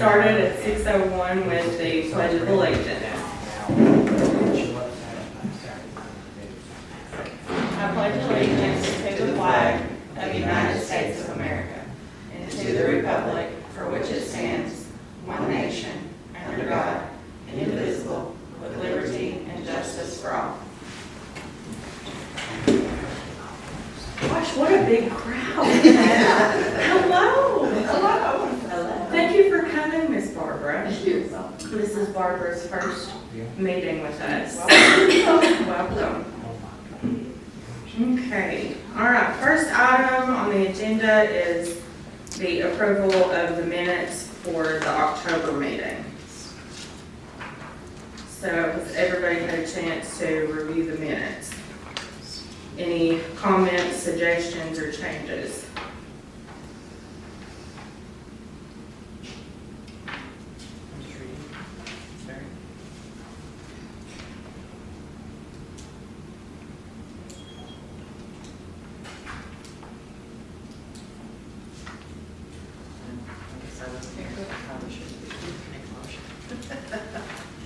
started at 6:01 with the Pledge of Allegiance. I pledge allegiance to the flag of the United States of America and to the republic for which it stands, one nation, under God, indivisible, with liberty and justice for all. Gosh, what a big crowd. Hello. Hello. Hello. Thank you for coming, Miss Barbara. This is Barbara's first meeting with us. Welcome. Okay. All right. First item on the agenda is the approval of the minutes for the October meeting. So has everybody had a chance to review the minutes? Any comments, suggestions, or changes?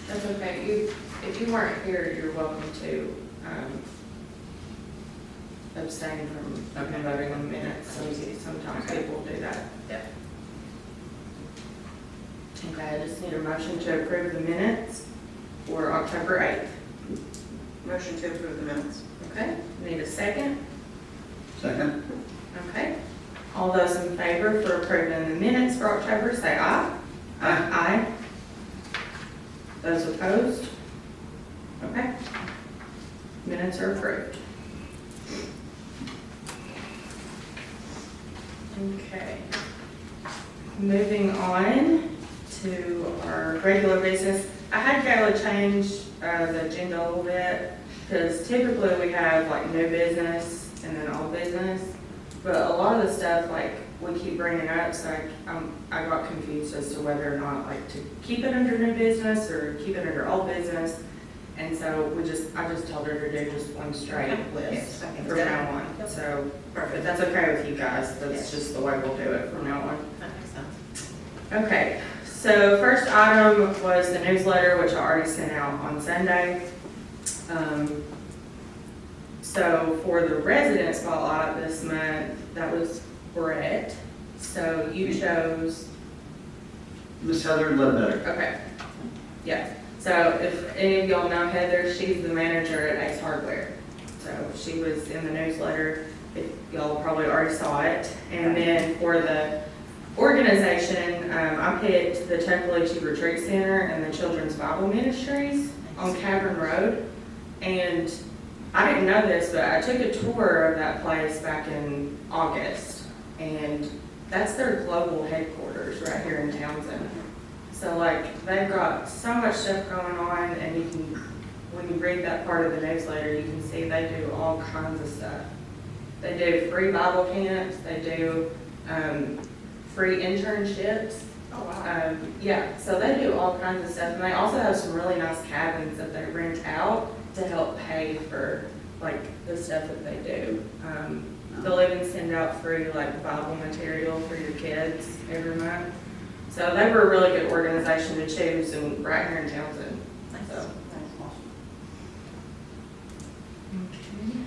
That's okay. If you weren't here, you're welcome to abstain from voting on the minutes. Sometimes people do that. Yep. Okay, I just need a motion to approve the minutes for October 8th. Motion to approve the minutes. Okay, need a second? Second. Okay. All those in favor for approving the minutes for October, say aye. Aye. Aye. Those opposed? Okay. Minutes are approved. Okay. Moving on to our regular business. I had Kayla change the agenda a little bit because typically we have like new business and then old business. But a lot of the stuff like we keep bringing up, so I got confused as to whether or not like to keep it under new business or keep it under old business. And so I just told her to do just one straight list from now on. So perfect. That's okay with you guys. That's just the way we'll do it from now on. That makes sense. Okay. So first item was the newsletter, which I already sent out on Sunday. So for the resident spotlight this month, that was Brett. So you chose. Miss Heather Ledbetter. Okay. Yeah. So if any of y'all know Heather, she's the manager at Ace Hardware. So she was in the newsletter. If y'all probably already saw it. And then for the organization, I picked the Tuckaleechee Retreat Center and the Children's Bible Ministries on Cavern Road. And I didn't know this, but I took a tour of that place back in August. And that's their global headquarters right here in Townsend. So like they've got so much stuff going on, and you can, when you read that part of the newsletter, you can see they do all kinds of stuff. They do free Bible camps, they do free internships. Oh, wow. Yeah, so they do all kinds of stuff, and they also have some really nice cabins that they rent out to help pay for like the stuff that they do. They'll even send out free like Bible material for your kids every month. So they were a really good organization to choose, and right here in Townsend. So. Okay.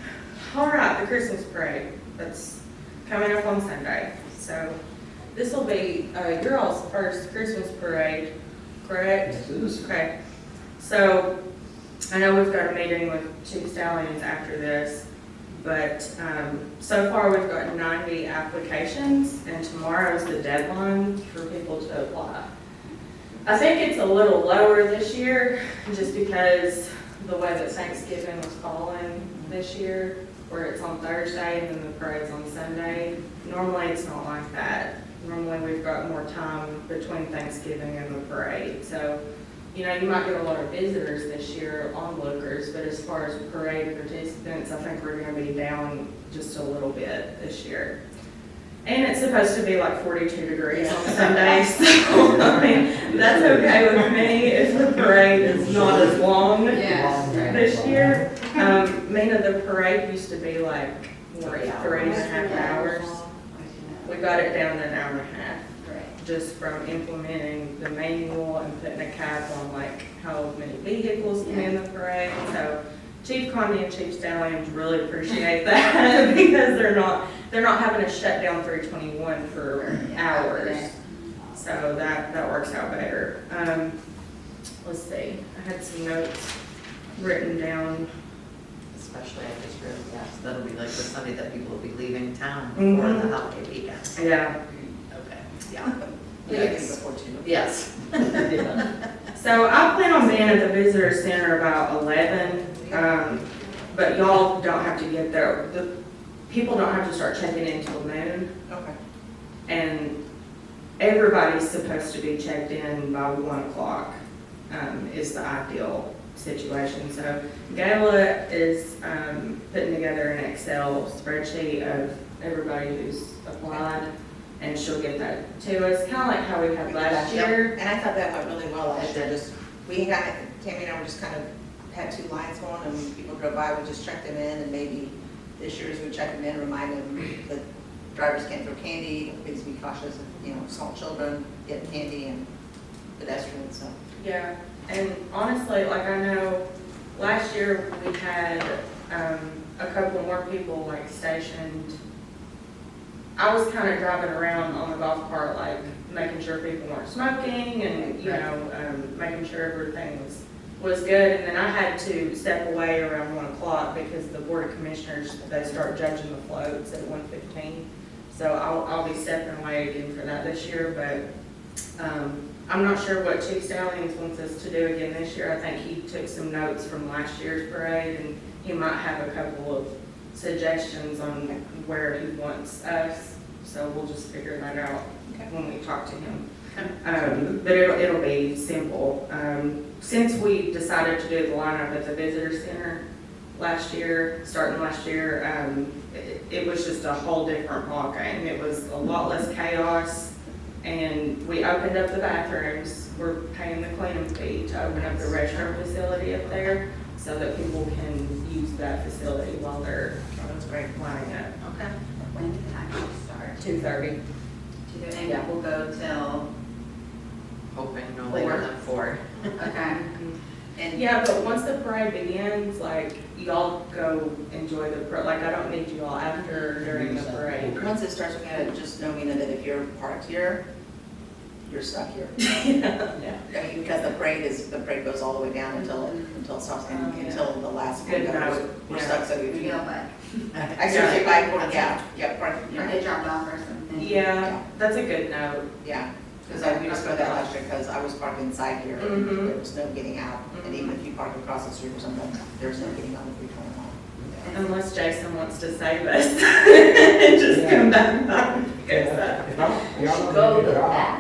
All right, the Christmas parade. That's coming up on Sunday. So this will be your all's first Christmas parade, correct? Yes, it is. Okay. So I know we've got a meeting with Chief Stallions after this, but so far we've got 90 applications, and tomorrow's the deadline for people to apply. I think it's a little lower this year just because the way that Thanksgiving was falling this year, where it's on Thursday and then the parade's on Sunday. Normally it's not like that. Normally we've got more time between Thanksgiving and the parade. So, you know, you might get a lot of visitors this year, onlookers, but as far as parade participants, I think we're going to be down just a little bit this year. And it's supposed to be like 42 degrees on Sunday, so I mean, that's okay with me if the parade is not as long this year. Mina, the parade used to be like 3.5 hours. We got it down to an hour and a half. just from implementing the manual and putting a cap on like how many vehicles can be in the parade. So Chief Conde and Chief Stallions really appreciate that because they're not having to shut down 321 for hours. So that works out better. Let's see, I had some notes written down. Especially, I just realized, yes, that'll be like the Sunday that people will be leaving town for Mhm. the holiday weekend. Yeah. Okay, yeah. Yes. Before two. Yes. So I plan on being at the visitor center about 11, but y'all don't have to get there. The people don't have to start checking in till noon, Okay. and everybody's supposed to be checked in by 1 o'clock, is the ideal situation. So Gayla is putting together an Excel spreadsheet of everybody who's applied, and she'll get that to us, kind of like how we had last year. And I thought that went really well last year, It did. just, we got, Tammy and I were just kind of, had two lines going, and when people drove by, we just checked them in, and maybe this year's we check them in, remind them that drivers can't throw candy, please be cautious of, small children getting candy and pedestrians, so. Yeah, and honestly, like I know, last year we had a couple more people like stationed. I was kind of driving around on the golf cart, like making sure people weren't smoking and, making sure everything was good. And then I had to step away around 1 o'clock because the Board of Commissioners, they start judging the floats at 1:15. So I'll be stepping away again for that this year, but I'm not sure what Chief Stallions wants us to do again this year. I think he took some notes from last year's parade, and he might have a couple of suggestions on where he wants us. So we'll just figure that out when we talk to him. But it'll be simple. Since we decided to do the lineup at the visitor center starting last year, it was just a whole different ballgame. It was a lot less chaos, and we opened up the bathrooms. We're paying the cleaning fee to open up the restroom facility up there so that people can use that facility while they're That's great. lining up. Okay. When did the actually start? 2:30. And it will go till, Hoping no later than 4. okay. And Yeah, but once the parade begins, like, y'all go enjoy the parade. Like, I don't need you all after or during the parade. once it starts, we gotta just know, Mina, that if you're parked here, you're stuck here. Yeah. I mean, because the parade goes all the way down until it stops, and Oh, yeah. until the last one Good goes. note. We're Yeah. stuck, so if We you, go back, I seriously, park, or get dropped off or something. Yeah, that's a good note. yeah. Because we just put that last year, because I was parked inside here, and Mhm. there was no getting out. And Mhm. even if you park across the street or something, there's no getting on the 321. Unless Jason wants to save us and just come back home. Go to that.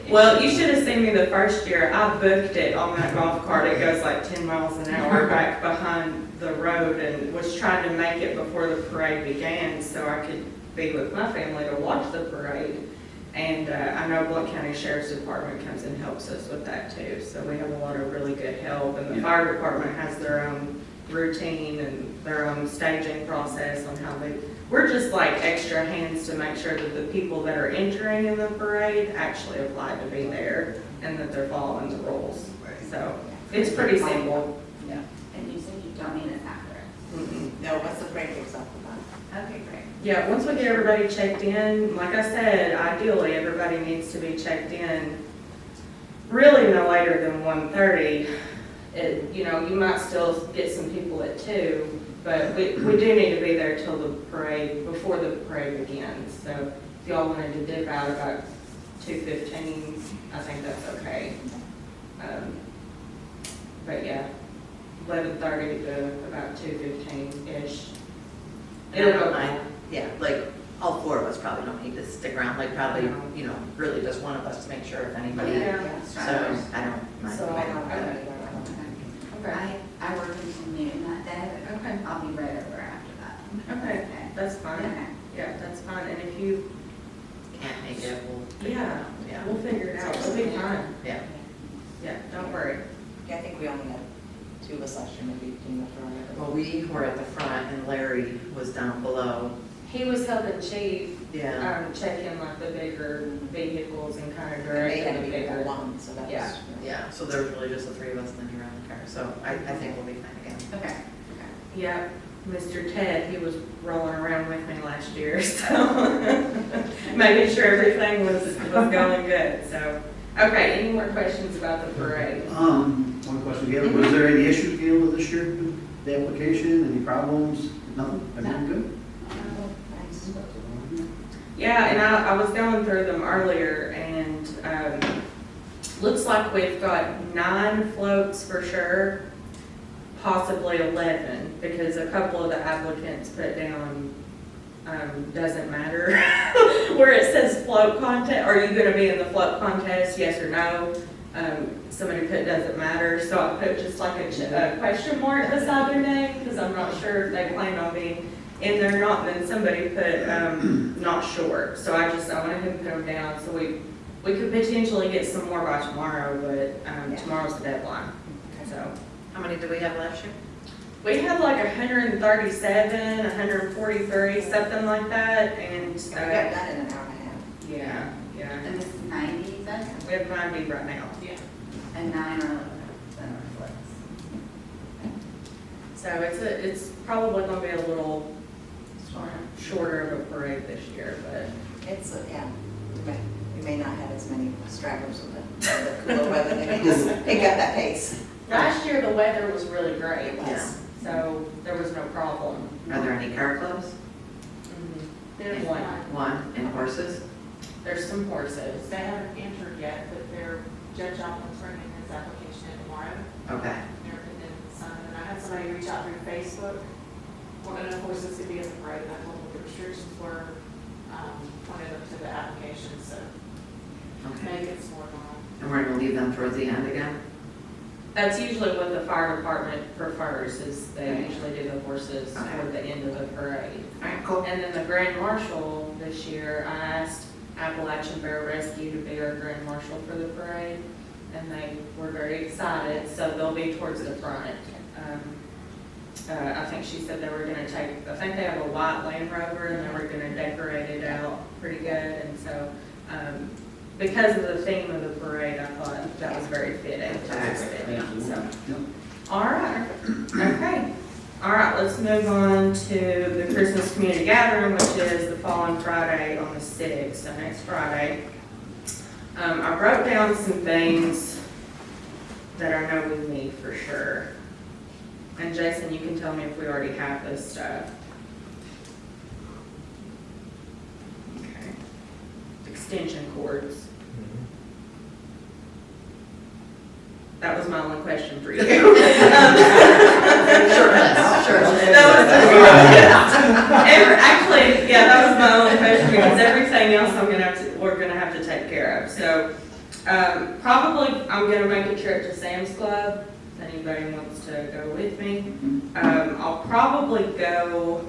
Well, you should have seen me the first year. I booked it on that golf cart. It goes like 10 miles an hour back behind the road, and was trying to make it before the parade began so I could be with my family to watch the parade. And I know Blount County Sheriff's Department comes and helps us with that too. So we have a lot of really good help, and the fire department has their own routine and their own staging process on how we're just like extra hands to make sure that the people that are entering in the parade actually apply to be there and that they're following the rules. So it's pretty simple. And you said you don't need us after. Mm-mm. No, once the parade kicks off, we're done. Okay, great. Yeah, once we get everybody checked in, like I said, ideally, everybody needs to be checked in really no later than 1:30. You might still get some people at 2, but we do need to be there till the parade, before the parade begins. So if y'all wanted to dip out about 2:15, I think that's okay. But yeah, 11:30 to about 2:15-ish. It'll go by. Yeah, like, all 4 of us probably don't need to stick around, like, probably, really just one of us to make sure if anybody, Yeah. so, I don't mind. So, I don't know okay. either. Okay. I work until noon that day, but Okay. I'll be right over after that. Okay, that's fine. Okay. Yeah, that's fine. And if you, Can't make it, we'll. yeah, Yeah, we'll figure it out. It'll be fine. yeah. Yeah, don't worry. Yeah, I think we only had 2 of us last year, maybe Tina for Well, we were at the front and Larry was down below. He was helping Chief Yeah, check in like the bigger vehicles and kind of They direct had the to be bigger. for one, so that was. Yeah. yeah, so there was really just the three of us and then you were in the car, so I think we'll be fine again. Okay, Yeah, Mr. Ted, he was rolling around with me last year, so making sure everything was going good, so. Okay, any more questions about the parade? One question, Gail, was there any issues, Gail, with this year, with the application, any problems? Nothing? Everything good? Nice. Yeah, and I was going through them earlier, and looks like we've got 9 floats for sure, possibly 11, because a couple of the applicants put down doesn't matter. Where it says float contest, are you gonna be in the float contest, yes or no? Somebody put doesn't matter, so I put just like a question mark beside their name, because I'm not sure if they plan on being in there or not. And then somebody put not sure, so I went ahead and put them down, so we could potentially get some more by tomorrow, but tomorrow's the deadline, so. How many did we have last year? We had like 137, 143, something like that, and, We got done in an hour and a half. yeah, and this is 90, you said? we have 90 right now. And 9 are flips. So it's probably gonna be a little shorter of a parade this year, but, It's, yeah, we may not have as many stragglers with the cooler weather, they may just pick up that pace. last year the weather was really great, It was. so there was no problem. Are there any car clubs? Mhm. There's One. One, and horses? There's some horses. They haven't entered yet, but Judge Joplin's bringing his application in tomorrow. Okay, They're going to sign it. And I had somebody reach out through Facebook, wanting to know horses to be in the parade, and I told them the restrictions were, pointed them to the application, so okay. maybe it's more on. And we're gonna leave them towards the end again? That's usually what the fire department prefers, is they Okay. usually do the horses Okay. toward the end of the parade. All right, cool. And then the grand marshal this year, I asked Appalachian Bear Rescue to be our grand marshal for the parade, and they were very excited, so they'll be towards the front. I think she said they were gonna I think they have a white Land Rover, and they were gonna decorate it out pretty good, and so, because of the theme of the parade, I thought that was very fitting to this venue, so. Yep. All right, okay. All right, let's move on to the Christmas community gathering, which is the following Friday on the 6th, so next Friday. I wrote down some things that I know we need for sure. And Jason, you can tell me if we already have this stuff. Okay. Extension cords. That was my only question for you. Sure, sure. Actually, yeah, that was my only question, because everything else we're gonna have to take care of. So, probably, I'm gonna make a trip to Sam's Club, if anybody wants to go with me. I'll probably go,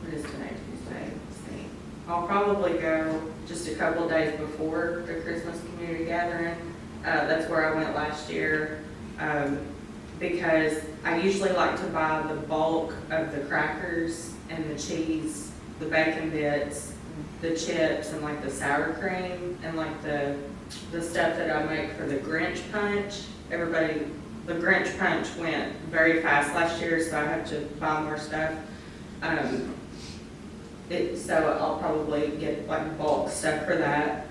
what is today, Tuesday? Let's see. I'll probably go just a couple of days before the Christmas community gathering. That's where I went last year, because I usually like to buy the bulk of the crackers and the cheese, the bacon bits, the chips, and like the sour cream, and like the stuff that I make for the Grinch punch. The Grinch punch went very fast last year, so I have to buy more stuff. So I'll probably get like bulk stuff for that.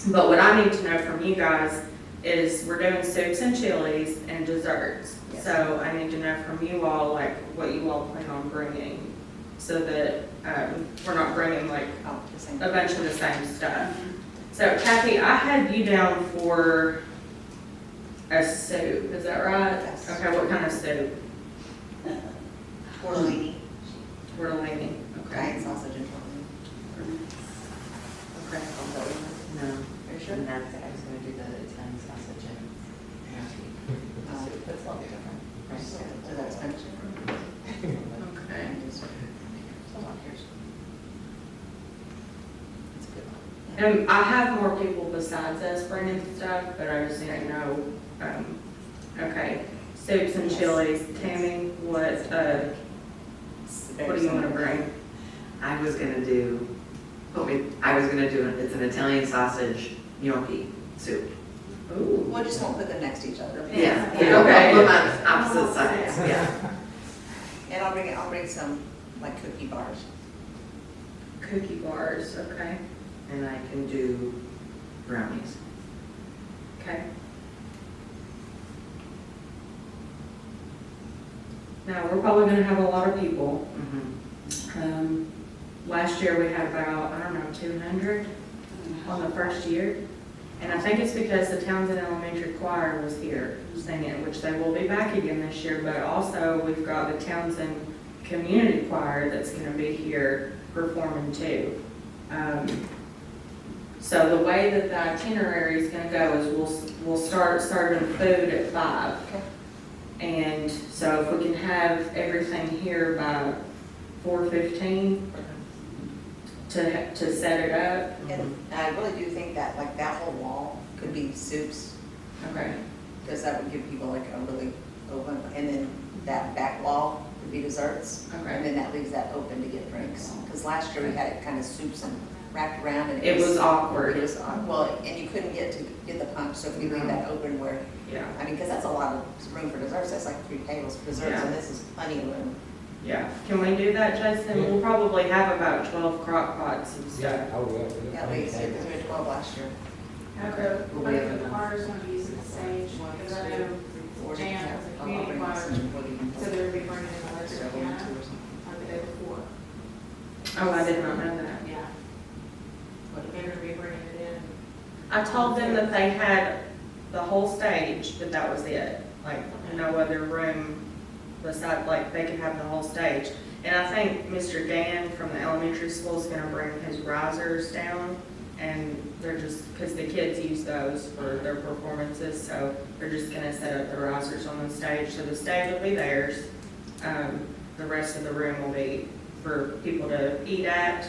But what I need to know from you guys is we're doing soups and chilies and desserts. Yes. So I need to know from you all, like, what you all plan on bringing, so that we're not bringing like Oh, the same. a bunch of the same stuff. So Kathy, I had you down for a soup, is that right? Yes. Okay, what kind of soup? Tortellini, Tortellini, okay. giant sausage and tortellini. Okay. No. Are you sure? And that's, I was gonna do the Italian sausage and soup. That's a little different, right? Is that expensive? Okay. Hold on, here's. It's a good one. And I have more people besides us bringing stuff, but I just need to know, okay, soups and chilies. Tammy, what do you want to bring? I was gonna do I was gonna do it, it's an Italian sausage gnocchi soup. Ooh. We'll just won't put them next to each other. Yeah, Okay. yeah, put them on opposite sides, yeah. And I'll bring some like cookie bars. Cookie bars, okay, And I can do brownies. okay. Now, we're probably gonna have a lot of people. Last year we had about, I don't know, 200 on the first year. And I think it's because the Townsend Elementary Choir was here singing, which they will be back again this year, but also we've got the Townsend Community Choir that's gonna be here performing too. So the way that the itinerary is gonna go is we'll start serving food at 5. Okay. And so if we can have everything here by 4:15 to set it up. And I really do think that like that whole wall could be soups, Okay. because that would give people like a really open, and then that back wall would be desserts. And Okay. then that leaves that open to get drinks. Because last year we had it kind of soups and wrapped around and It was It awkward. was, well, and you couldn't get to get the punch, so if we leave that open where, Yeah. I mean, because that's a lot of room for desserts, that's like 3 tables for desserts, Yeah. and this is plenty of room. Yeah. Can we do that, Jason? We'll probably have about 12 crock pots and Yeah, stuff. I would love to. At least, because we had 12 last year. Have Okay. the, Will we have the enough? choir's gonna be using the stage, because I know Jan has a community choir, so they'll be bringing in electric piano on the day before. Oh, I did not know that. Yeah. They're gonna be bringing it in. I told them that they had the whole stage, but that was it. Like, no other room beside, like, they could have the whole stage. And I think Mr. Dan from the elementary school is gonna bring his risers down. And they're just, because the kids use those for their performances, so they're just gonna set up the risers on the stage. So the stage will be theirs. The rest of the room will be for people to eat at.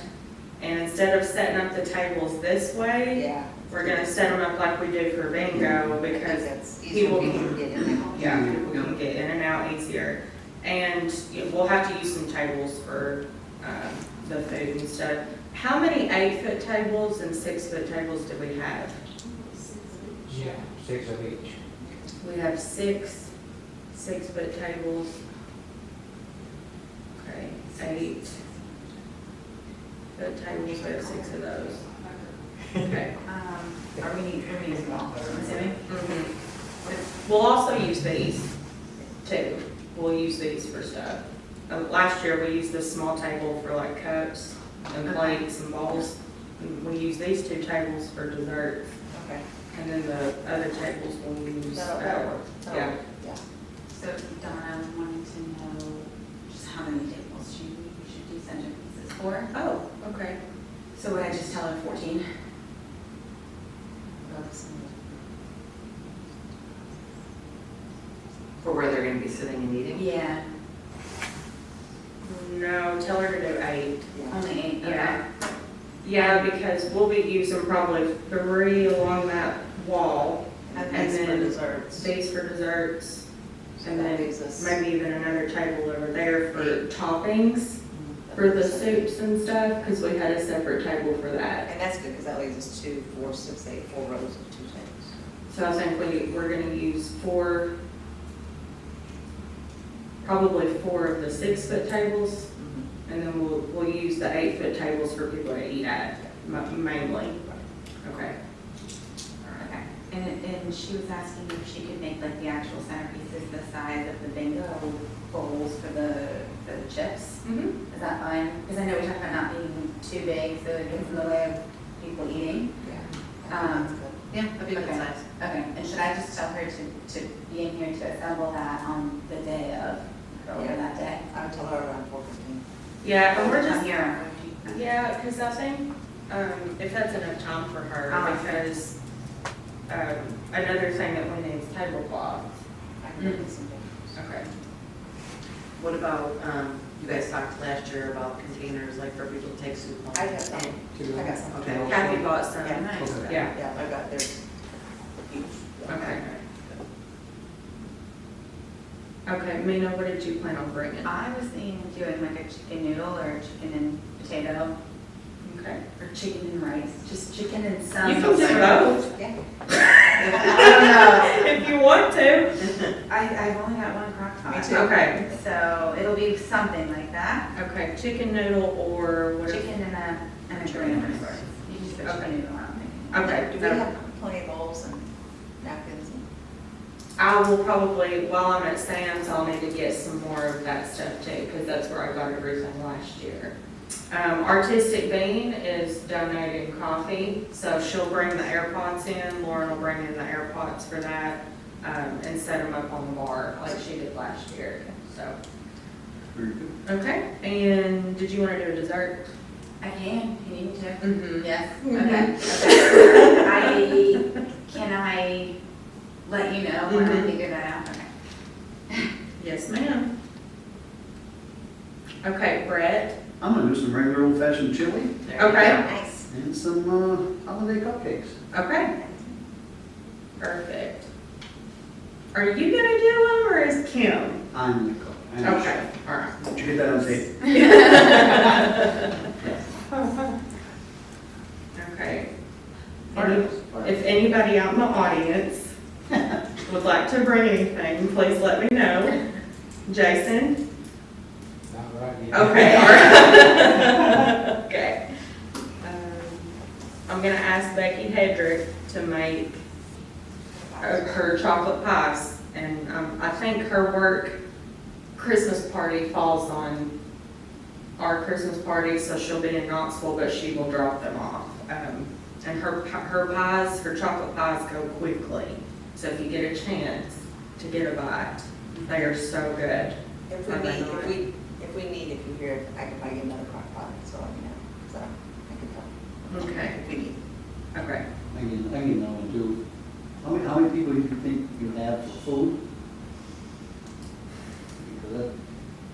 And instead of setting up the tables this way, Yeah. we're gonna set them up like we do for bingo, Because because, it's easier for people people to get in and out. yeah, people can get in and out easier. And we'll have to use some tables for, the food and stuff. How many 8-foot tables and 6-foot tables do we have? Yeah, 6 of each. We have 6-foot tables. Okay, 8-foot tables, we have 6 of those. Okay. We're using them all, I'm assuming? We'll also use these too. We'll use these for stuff. Last year, we used this small table for like cups and plates and bowls. And we use these 2 tables for desserts. Okay. And then the other tables we'll use. That'll work. Yeah. Yeah. So Donna wanted to know just how many tables she should do centerpieces for. Oh, okay. So would I just tell her 14? For where they're gonna be sitting and eating? Yeah, No, tell her to do 8. only 8, yeah. Yeah, because we'll be using probably 3 along that wall. And And these for then desserts. These for desserts. So And that then leaves us- maybe even another table over there for toppings, for the soups and stuff, because we had a separate table for that. And that's good, because that leaves us 2, 4, 6, 8, 4 rows of 2 tables. So I think we're gonna use 4, probably 4 of the 6-foot tables, and then we'll use the 8-foot tables for people to eat at, mainly. Okay. Okay. And she was asking if she could make like the actual centerpieces the size of the bingo bowls for the chips. Mm-hmm. Is that fine? Because I know we talked about not being too big, so it gets in the way of people eating. Yeah. Yeah, that'd be a good Okay. size. Okay, and should I just tell her to be in here to assemble that on the day of, or Yeah. that day? I would tell her around 4:15. Yeah, and we're I'm just, here on 14. yeah, because I think, if that's enough time for her, because, another thing that we need is tablecloth. I can make some tables. Okay. What about, you guys talked last year about containers, like for people to take soup home? I have some. I got some. Okay. Kathy bought some. Yeah. Nice. Yeah. Yeah, I got theirs. Huge. Okay. Okay, Mina, what did you plan on bringing? I was thinking of doing like a chicken noodle or a chicken and potato. Okay. or chicken and rice, just chicken and some. You can do sort of- both. Yeah. I If you want to. I've only got one crock pot. Me too. Okay, So it'll be something like that, okay, chicken noodle or whatever. chicken and a grain of sorts. You can just put chicken noodle on there. Okay. Do we have plenty of bowls and napkins? And I will probably, while I'm at Sam's, I'll need to get some more of that stuff too, because that's where I got everything last year. Artistic Bean is donating coffee, so she'll bring the AirPods in, Lauren will bring in the AirPods for that, and set them up on the bar like she did last year, so. Very good. Okay, and did you want to do a dessert? I can, you need to? Mm-hmm. Yes, okay. Can I let you know when I Mhm. figure that out? Okay. Yes, ma'am. Okay, Brett. I'm gonna do some regular old fashioned chili Okay, Nice. and some, holiday cupcakes. okay, perfect. Are you gonna do them or is Kim? I'm the cook. I'm the Okay, chef. all right. Did you get that on tape? Okay. If anybody out in the audience would like to bring anything, please let me know. Jason? Not right yet. Okay, all right. Okay. I'm gonna ask Becky Hedrick to make her chocolate pies. And I think her work Christmas party falls on our Christmas party, so she'll be in Knoxville, but she will drop them off. And her pies, her chocolate pies go quickly. So if you get a chance to get a bite, they are so good. If we need, if you hear it, I can buy you another crock pot, so let me know. So I can come Okay, if we need. okay. I can know and do. How many people do you think you have for food? Because that,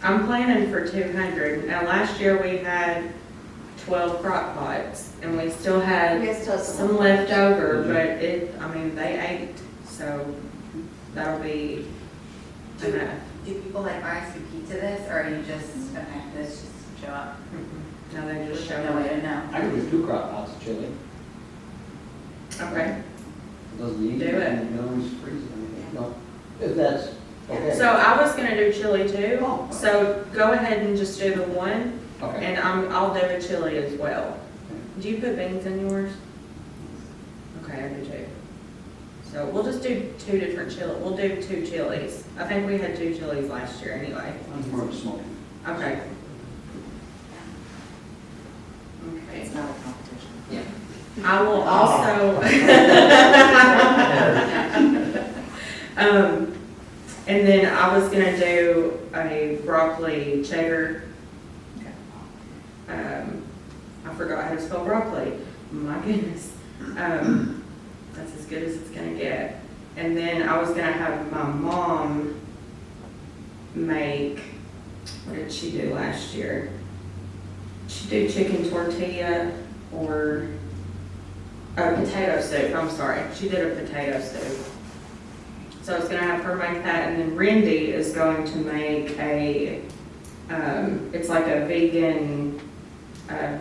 I'm planning for 200. Now, last year we had 12 crock pots, and we still had You guys tell us some left over, but they ate, so that'll be enough. Do people like RSVP to this, or are you just, okay, this just show up? No, they just show No way up. to know. I can do 2 crock pots of chili. Okay, It doesn't need. Do it. You can always freeze it. I mean, no, if that's okay. so I was gonna do chili too, Oh. so go ahead and just do the one, Okay. and I'll do a chili as well. Do you put beans in yours? Okay, I do too. So we'll just do 2 different we'll do 2 chilies. I think we had 2 chilies last year anyway. I'm more of a smoky. Okay. Okay. It's not a competition. Yeah. I will also, and then I was gonna do a broccoli cheddar. I forgot how to spell broccoli, my goodness. That's as good as it's gonna get. And then I was gonna have my mom make, what did she do last year? She did chicken tortilla or potato soup, I'm sorry. She did a potato soup. So I was gonna have her make that, and then Randy is going to make a, it's like a vegan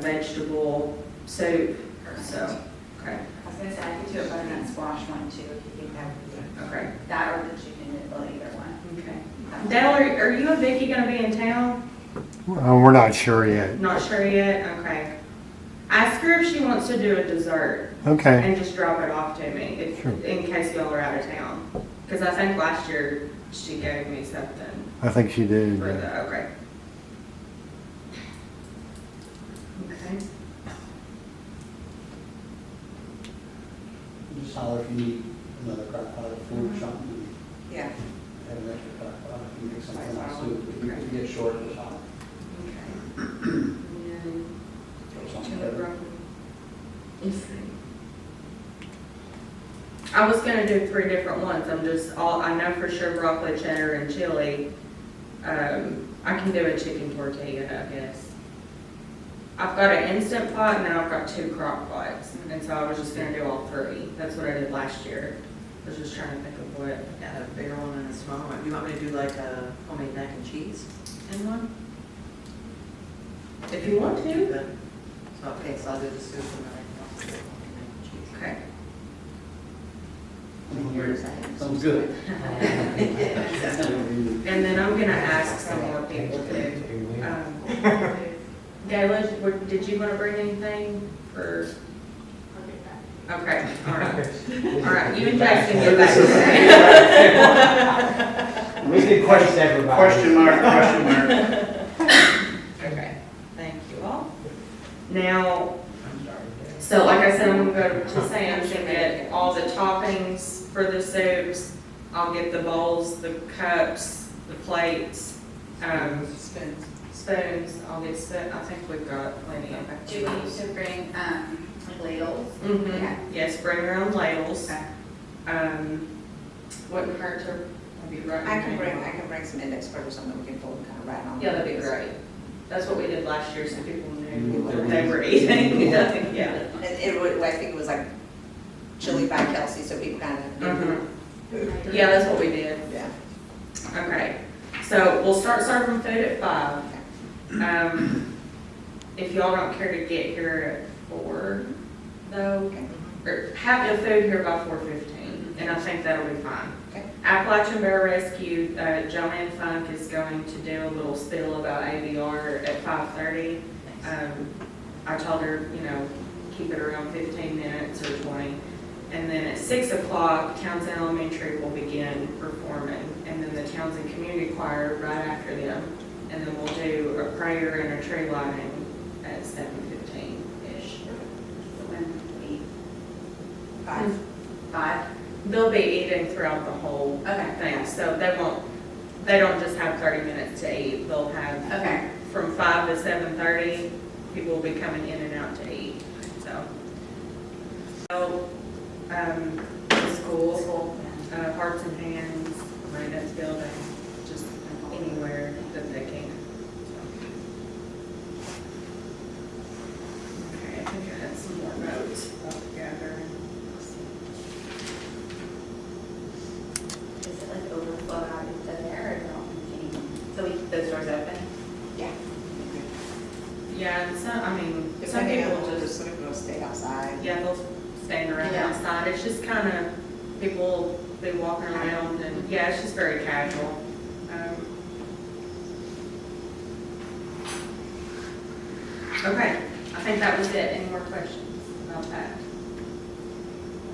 vegetable soup, so, okay, I was gonna say, I could do a butternut squash one too, if you think that would be, okay, that or the chicken noodle, either one. okay. Dale, are you and Vicky gonna be in town? We're not sure yet. Not sure yet, okay. Ask her if she wants to do a dessert. Okay, And just drop it off to me if, Sure. in case y'all are out of town. Because I think last year she gave me something I think she did. for the, okay. Okay. Just holler if you need another crock pot of food or something. Yeah. Have an extra crock pot, if you can get something else Wow. too. If you get short, just holler. Okay. And then Throw something chili together. broccoli. Let's see. I was gonna do 3 different ones. I know for sure broccoli, cheddar, and chili. I can do a chicken tortilla, I guess. I've got an Instant Pot and then I've got 2 crock pots. And so I was just gonna do all 3. That's what I did last year. I was just trying to think of what. Got a bigger one and a smaller one. You want me to do like a homemade mac and cheese in one? If you want to. Do the So, okay, so I'll do the soup and then I'll do the mac and cheese. Okay. Sounds good. And then I'm gonna ask some more people too. Gayla, did you wanna bring anything for, I'll get back. okay, all right. All right, you and Jason get back to me. We can question everybody. Question mark. Okay, thank you all. Now, so like I said, I'm gonna go to Sam's and get all the toppings for the soups. I'll get the bowls, the cups, the plates, Spoons. spoons. I'll get spoon, I think we've got plenty of. Do we need to bring, like ladles? Mhm. Yeah. Yes, bring your own ladles. Okay. Wouldn't hurt to, have you written I can down? bring some index cards or something we can fold and kind of write on. Yeah, that'd be great. That's what we did last year, so people knew what they were eating. Yeah. And it would, I think it was like chili by Kelsey, so people kind of. Mhm. Yeah, that's what we did. Yeah. Okay, so we'll start serving food at 5. If y'all don't care to get here at 4, though, or have the food here by 4:15, and I think that'll be fine. Okay. Appalachian Bear Rescue, Joanne Funk is going to do a little spiel about ABR at 5:30. I told her, keep it around 15 minutes or 20. And then at 6 o'clock, Townsend Elementary will begin performing, and then the Townsend Community Choir right after them. And then we'll do a prayer and a tree lighting at 7:15-ish. When we, 5. 5? They'll be eating throughout the whole Okay. thing, so they don't just have 30 minutes to eat. They'll have Okay. from 5 to 7:30, people will be coming in and out to eat, so. The school, Hearts and Hands, Landon's building, just anywhere that they can. Okay, I think I had some more notes about gathering. Is it like overflow out into there or don't continue? So we keep those doors open? Yeah. Yeah, and some, some Depending on people the just, sort of will stay outside. yeah, they'll stand around Yeah. outside. It's just kind of, people be walking around and, yeah, it's just very casual. Okay, I think that was it. Any more questions about that? I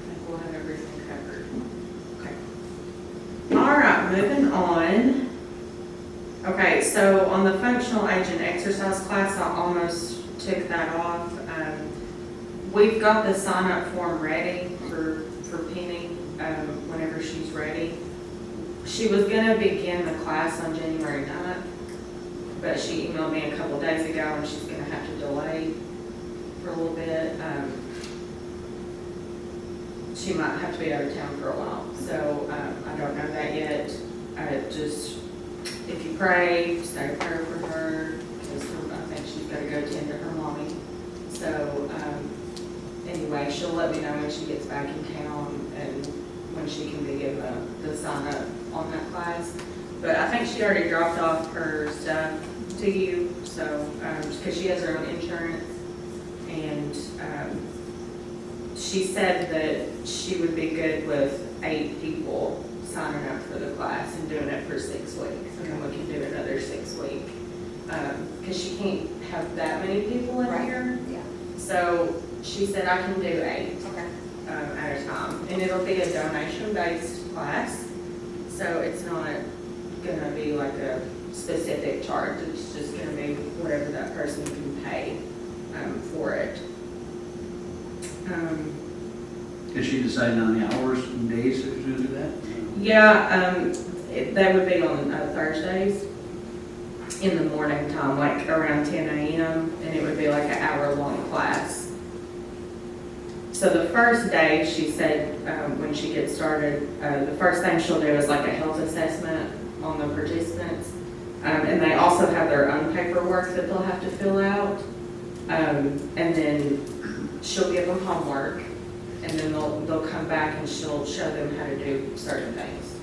think we'll have everything covered. Okay. All right, moving on. Okay, so on the functional agent exercise class, I almost took that off. We've got the sign-up form ready for Penny, whenever she's ready. She was gonna begin the class on January 9th, but she emailed me a couple days ago and she's gonna have to delay for a little bit. She might have to be out of town for a while, so I don't know that yet. Just, if you pray, say a prayer for her, because I think she's gotta go tend to her mommy. So, anyway, she'll let me know when she gets back in town and when she can begin the sign up on that class. But I think she already dropped off her stuff to you, so, because she has her own insurance. And she said that she would be good with 8 people signing up for the class and doing it for 6 weeks. And then we can do another 6 week. Because she can't have that many people in Right. here. Yeah. So she said I can do 8 Okay. at a time. And it'll be a donation-based class. So it's not gonna be like a specific charge. It's just gonna be whatever that person can pay for it. Is she deciding on the hours and days that she's gonna do that? Yeah, that would be on Thursdays in the morning time, like around 10 a.m. And it would be like an hour-long class. So the first day, she said, when she gets started, the first thing she'll do is like a health assessment on the participants. And they also have their own paperwork that they'll have to fill out. And then she'll give them homework. And then they'll come back and she'll show them how to do certain things.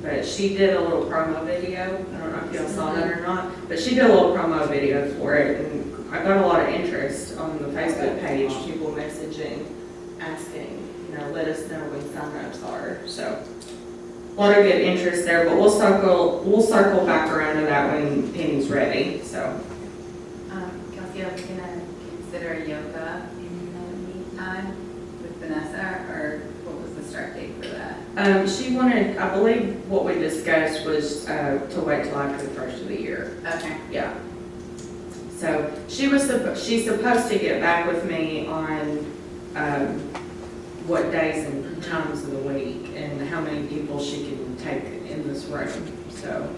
But she did a little promo video, I don't know if y'all saw that or not, but she did a little promo video for it, and I got a lot of interest on the Facebook page, people messaging, asking, let us know when signups are, so. A lot of good interest there, but we'll circle back around to that when Penny's ready, so. Kelsey, are we gonna consider yoga in the meantime with Vanessa, or what was the start date for that? She wanted, I believe what we discussed was, to wait till after the first of the year. Okay. Yeah. So she's supposed to get back with me on, what days and times of the week and how many people she can take in this room. So,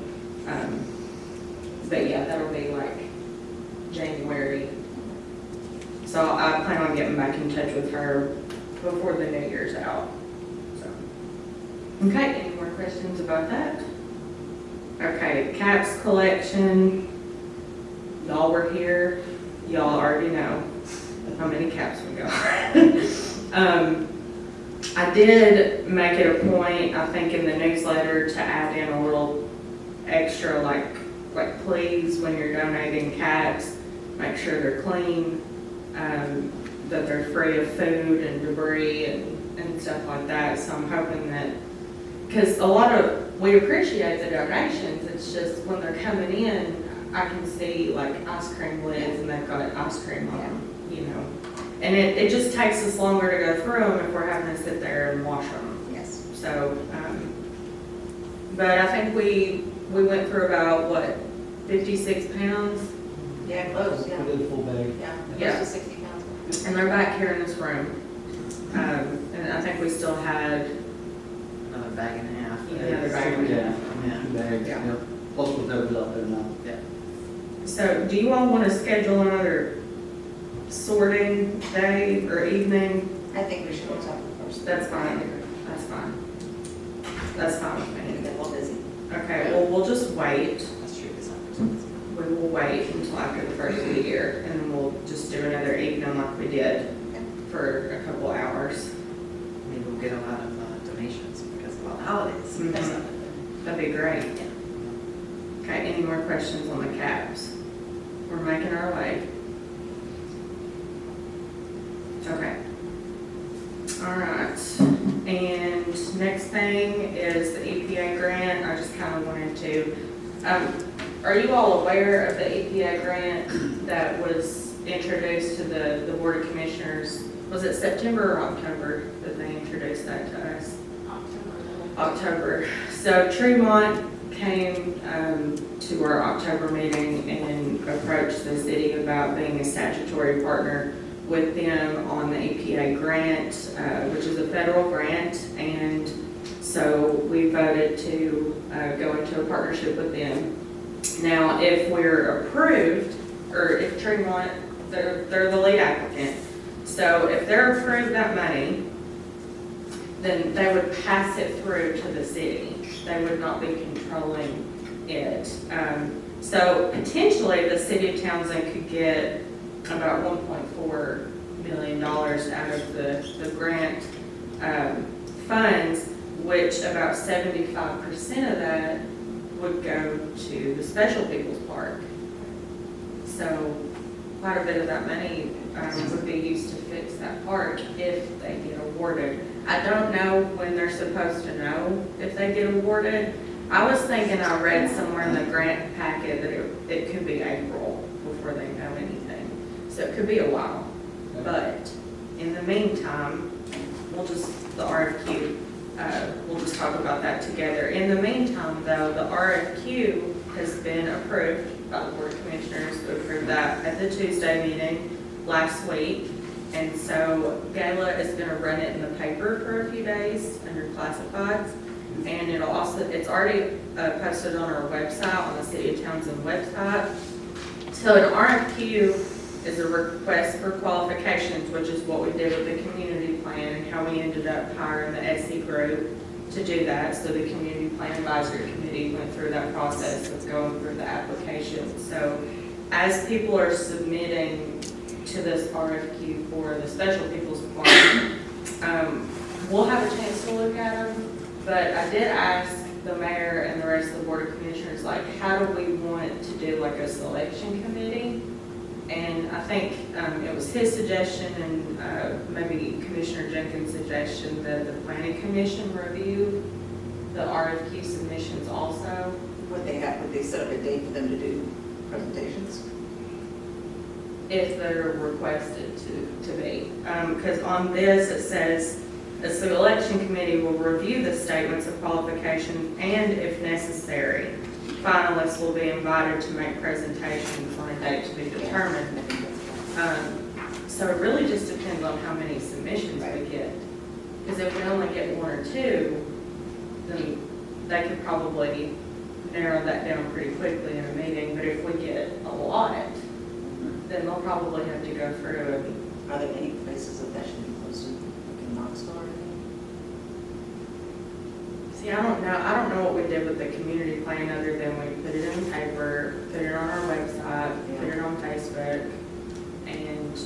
but yeah, that'll be like January. So I plan on getting back in touch with her before the New Year's out. So, okay, any more questions about that? Okay, caps collection. Y'all were here. Y'all already know how many caps we got. I did make it a point, I think, in the newsletter to add in a little extra, like please, when you're donating caps, make sure they're clean, that they're free of food and debris and stuff like that. So I'm hoping that, because we appreciate the donations, it's just when they're coming in, I can see like ice cream lids and they've got ice cream on them, And it just takes us longer to go through them if we're having to sit there and wash them. Yes. So, but I think we went through about, 56 pounds? Yeah, close, yeah. We did a full bag. Yeah, Yeah. close to 60 pounds. And they're back here in this room. And I think we still had Another bag and a half. another bag. Yeah. 2 bags, Yeah. yep. Plus whatever's out there now. So do you all want to schedule another sorting day or evening? I think we should go talk first. That's fine. That's fine. That's fine with We me. get a little busy. Okay, well, we'll just wait. That's true, it's not. We will wait until after the first of the year, and then we'll just do another evening like we did for a couple hours. Maybe we'll get a lot of donations because of all the holidays. Mhm. That's not- That'd be great. Okay, any more questions on the caps? We're making our way. Okay. All right, and next thing is the EPA grant. I just kind of wanted to, are you all aware of the EPA grant that was introduced to the Board of Commissioners? Was it September or October that they introduced that to us? October. So Tremont came to our October meeting and approached the city about being a statutory partner with them on the EPA grant, which is a federal grant. And so we voted to go into a partnership with them. Now, if we're approved, or if Tremont, they're the lead applicant. So if they're approved that money, then they would pass it through to the city. They would not be controlling it. So potentially, the city of Townsend could get about $1.4 million out of the grant funds, which about 75% of that would go to the Special People's Park. So quite a bit of that money would be used to fix that park if they get awarded. I don't know when they're supposed to know if they get awarded. I was thinking, I read somewhere in the grant packet that it could be April before they know anything. So it could be a while. But in the meantime, the RFQ, we'll just talk about that together. In the meantime, though, the RFQ has been approved by the Board of Commissioners. We approved that at the Tuesday meeting last week. And so Gala is going to run it in the paper for a few days under classifieds. And it's already posted on our website, on the City of Townsend website. So an RFQ is a request for qualifications, which is what we did with the community plan and how we ended up hiring the SC group to do that. So the Community Plan Advisory Committee went through that process of going through the application. So as people are submitting to this RFQ for the Special People's Park, we'll have a chance to look at them, but I did ask the mayor and the rest of the board of commissioners, like, how do we want to do like a selection committee? And I think it was his suggestion and maybe Commissioner Jenkins' suggestion that the planning commission review the RFQ submissions also. Would they set up a date for them to do presentations? If they're requested to be. Because on this, it says, the selection committee will review the statements of qualification and if necessary, finalists will be invited to make presentations on a date to be determined. So it really just depends on how many submissions we get. Because if we only get one or two, then they could probably narrow that down pretty quickly in a meeting. But if we get a lot, then they'll probably have to go through and Are there any places that should be posted, like in Knoxville or anything? see, I don't know what we did with the community plan other than we put it in the paper, put it on our website, put it on Facebook, and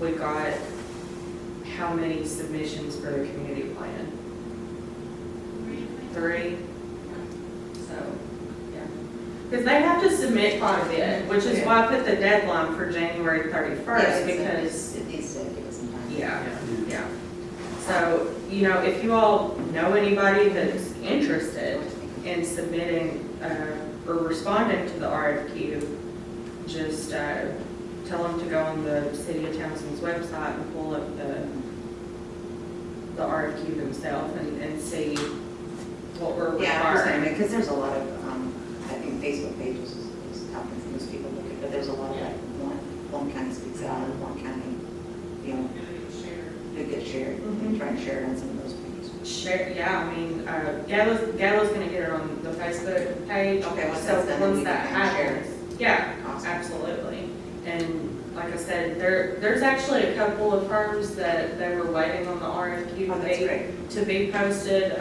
we got how many submissions for the community plan? 3. So, yeah. Because they have to submit quite a bit, which is why I put the deadline for January 31st, because, It needs to give us some time. yeah. So, you know, if you all know anybody that's interested in submitting or responding to the RFQ, just tell them to go on the City of Townsend's website and pull up the RFQ themselves and see what we're Yeah, I understand, requiring. because there's a lot of, I think Facebook pages is how most people look at, but there's a lot of like, one county speaks out, and one county, you know, it gets shared, and try to share it on some of those pages. Share, yeah, I mean, Gallo's gonna get it on the Facebook page. Okay, once So that's done, once we that can share it. happens, yeah, Awesome. absolutely. And like I said, there's actually a couple of firms that they were waiting on the RFQ Oh, that's great. to be posted,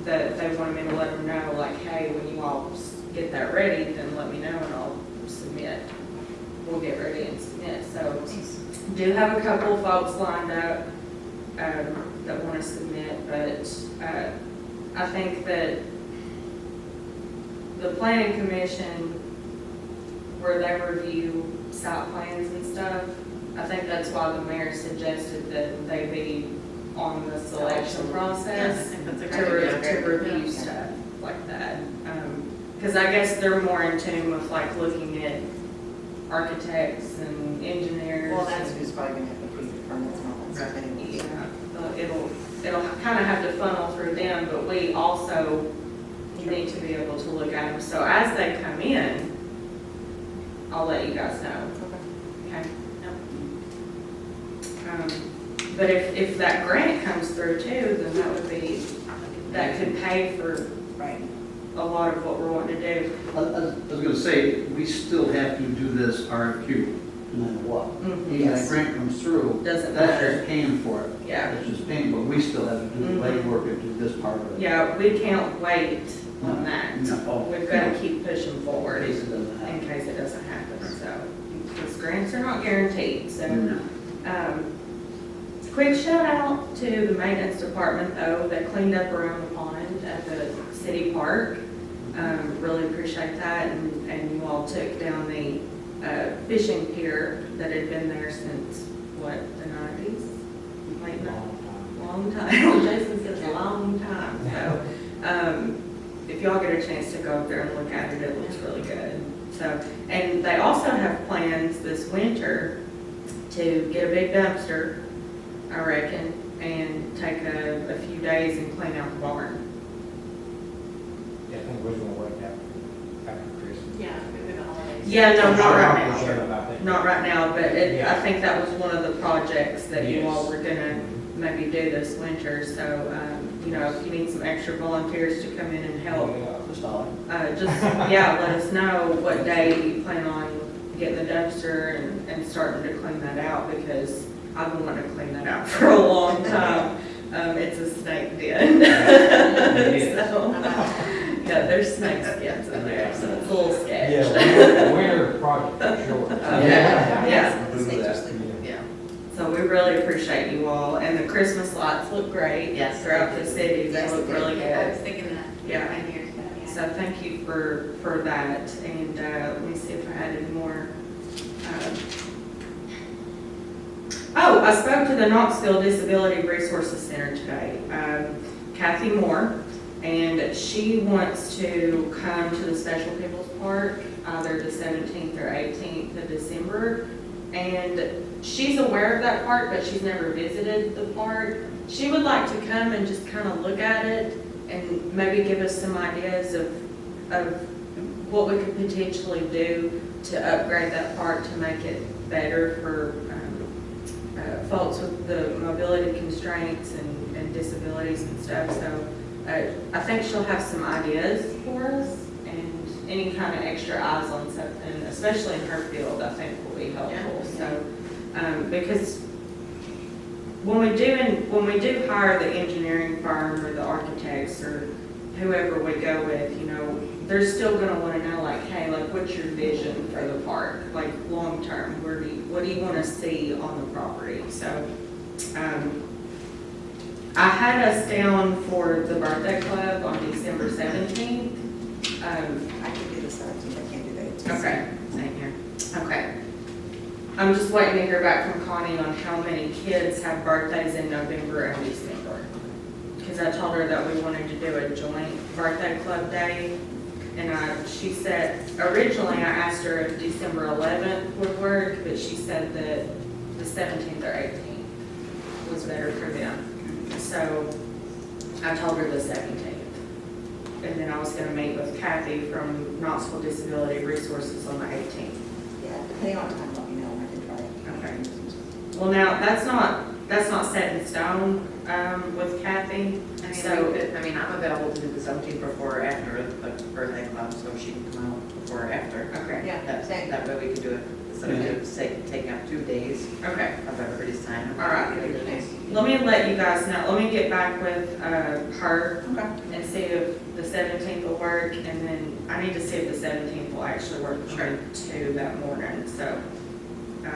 that they wanted me to let them know, like, hey, when you all get that ready, then let me know and I'll submit. We'll get ready and submit, so do have a couple of folks lined up, that want to submit, but, I think that the planning commission, where they review site plans and stuff, I think that's why the mayor suggested that they be on the selection Yeah, I process think that's a to great idea. review Yeah. stuff like that. Because I guess they're more in tune with like looking at architects and engineers. Well, that's and- who's probably gonna have to approve the permits and all that stuff anyway. Yeah, it'll kind of have to funnel through them, but we also need to be able to look at them. So as they come in, I'll let you guys know. Okay? But if that grant comes through too, then that would be, that could pay for Right. a lot of what we're wanting to do. I was gonna say, we still have to do this RFQ, no matter what. Mhm. Even if Yes. that grant comes through, Doesn't that's matter. just paying for it. Yeah. It's just paying, but we still have to do the Mhm. legwork and do this part of it. Yeah, we can't wait on that. No. We've got to keep pushing forward. In case it doesn't In happen. case it doesn't happen, so, because grants are not guaranteed, so. No. Quick shout out to the maintenance department though, that cleaned up around the pond at the city park. Really appreciate that, and you all took down the, fishing pier that had been there since, what, the 90s? Late 90s? Long time. Jason says a long time, so, if y'all get a chance to go up there and look at it, it looks really good. So, and they also have plans this winter to get a big dumpster, I reckon, and take a few days and clean out the barn. Yeah, I think we're gonna wait after Christmas. Yeah, maybe the holidays. Yeah, no, not right I'm now. sure about that. Not right now, but I Yeah. think that was one of the projects that you all Yes. were gonna maybe do this winter. So, you know, if you need some extra volunteers to come in and help, Just all. just, yeah, let us know what day you plan on getting the dumpster and starting to clean that out, because I've been wanting to clean that out for a long time. It's a snake den. So, yeah, there's snake skins in there, so it's a little sketch. Yeah, winter project, for sure. Yeah. Snakes are sleeping. Yeah. So we really appreciate appreciate you all, and the Christmas lights look great. Yes. Throughout the city, they Yes, look they really do. I was good. thinking that. Yeah. I hear that, yeah. So thank you for that, and, let me see if I had any more. Oh, I spoke to the Knoxville Disability Resources Center today, Kathy Moore, and she wants to come to the Special People's Park either the 17th or 18th of December. And she's aware of that park, but she's never visited the park. She would like to come and just kind of look at it and maybe give us some ideas of what we could potentially do to upgrade that park to make it better for folks with the mobility constraints and disabilities and stuff. So I think she'll have some ideas for us, and any kind of extra eyes on something, especially in her field, I think will be helpful. So, because when we do hire the engineering firm or the architects or whoever we go with, you know, they're still gonna wanna know, like, hey, like, what's your vision for the park? Like, long term, what do you wanna see on the property? So, I had us down for the birthday club on December 17th. I can do the 17th, I can't do the 18th. Okay, same here. Okay. I'm just waiting to hear back from Connie on how many kids have birthdays in November and December. Because I told her that we wanted to do a joint birthday club day. And she said, originally I asked her if December 11th would work, but she said that the 17th or 18th was better for them. So I told her the 17th. And then I was gonna meet with Kathy from Knoxville Disability Resources on the 18th. Yeah, depending on time, let me know, I can try it. Okay. Well, now, that's not set in stone, with Kathy, so. I mean, I'm available to do the 17th before or after the birthday club, so she can come out before or after. Okay, Yeah, same. That way we could do it, instead of taking up 2 days okay. of everybody's time. All right. Let me let you guys know, let me get back with, her Okay. and see if the 17th will work, and then I need to see if the 17th will actually work for me too that morning, so. I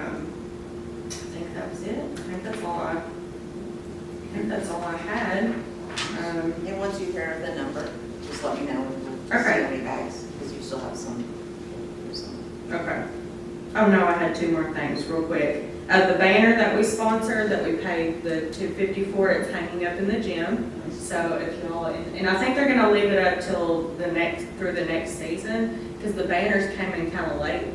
think that was it. I think that's all I had. And once you hear the number, just let me know, and we'll see Okay. how many bags, because you still have some. Okay. Oh, no, I had two more things real quick. The banner that we sponsored, that we paid the $250 for, it's hanging up in the gym. So if y'all, and I think they're gonna leave it up till through the next season, because the banners came in kind of late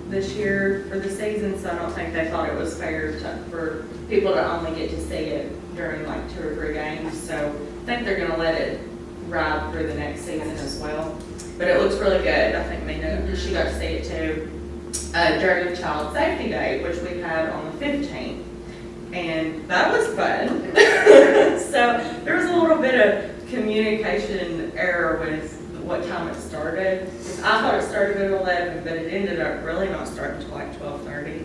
this year for the season, so I don't think they thought it was fair for people to only get to see it during like 2 or 3 games. So I think they're gonna let it ride through the next season as well. But it looks really good. I think Mina, she got to see it too. During Child Safety Day, which we had on the 15th. And that was fun. So there was a little bit of communication error with what time it started. I thought it started at 11, but it ended up really not starting until like 12:30.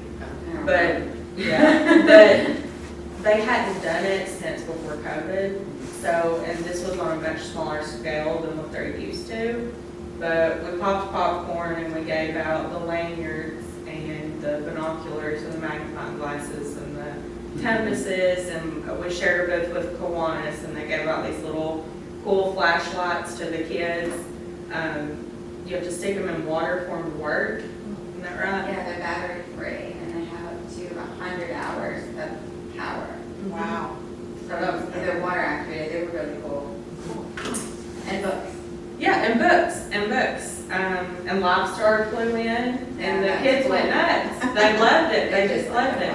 But, yeah, but they hadn't done it since before COVID. So, and this was on a much smaller scale than what they're used to. But we popped popcorn and we gave out the lanyards and the binoculars and the magnifying glasses and the compasses, and we shared a booth with Kiwanis, and they gave out these little cool flashlights to the kids. You have to stick them in water for them to work, isn't that right? Yeah, they're battery free and they have up to 100 hours of power. Wow. So they're water activated, they were really cool. And books. Yeah, and books. And Livestar flew in, and the Yeah, kids went nuts. They loved it, they just loved it.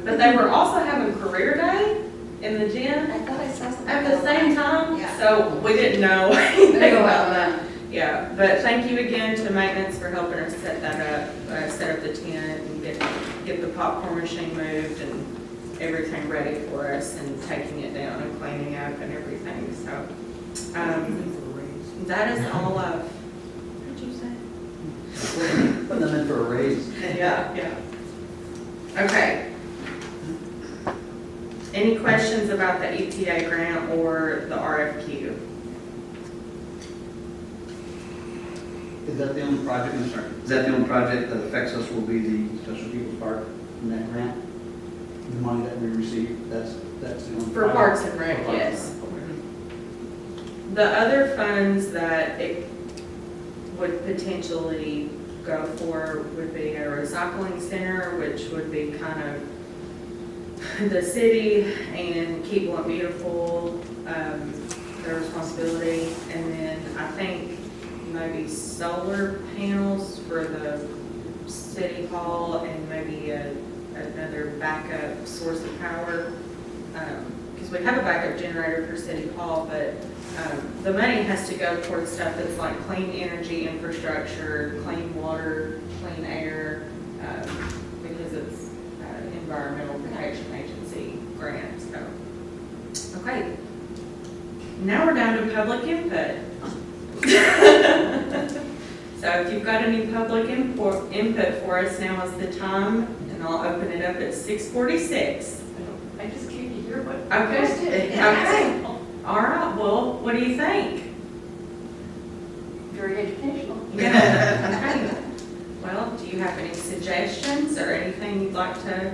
But they were also having career day in the gym I thought I saw something. at the same time, Yeah. so we didn't know anything They go about out that. Yeah, but thank you again to maintenance for helping us set that up, set up the tent and get the popcorn machine moved and everything ready for us, and taking it down and cleaning up and everything, so. That is all of, what did you say? Put them in for a raise. Yeah. Okay. Any questions about the EPA grant or the RFQ? Is that the only project, I'm sorry, is that the only project that affects us will be the Special People's Park in that grant? The money that we receive, that's the only. For Parks and Rec, For Parks and yes. Rec, okay. The other funds that it would potentially go for would be a recycling center, which would be kind of the city and Keep One Beautiful, their responsibility. And then I think maybe solar panels for the city hall and maybe another backup source of power. Because we have a backup generator for city hall, but the money has to go towards stuff that's like clean energy infrastructure, clean water, clean air, because it's Environmental Protection Agency grant, so. Okay. Now we're down to public input. So if you've got any public input for us, now is the time, and I'll open it up at 6:46. I just came to hear what. Okay, okay. All right, well, what do you think? Very educational. Yeah, okay. Well, do you have any suggestions or anything you'd like to?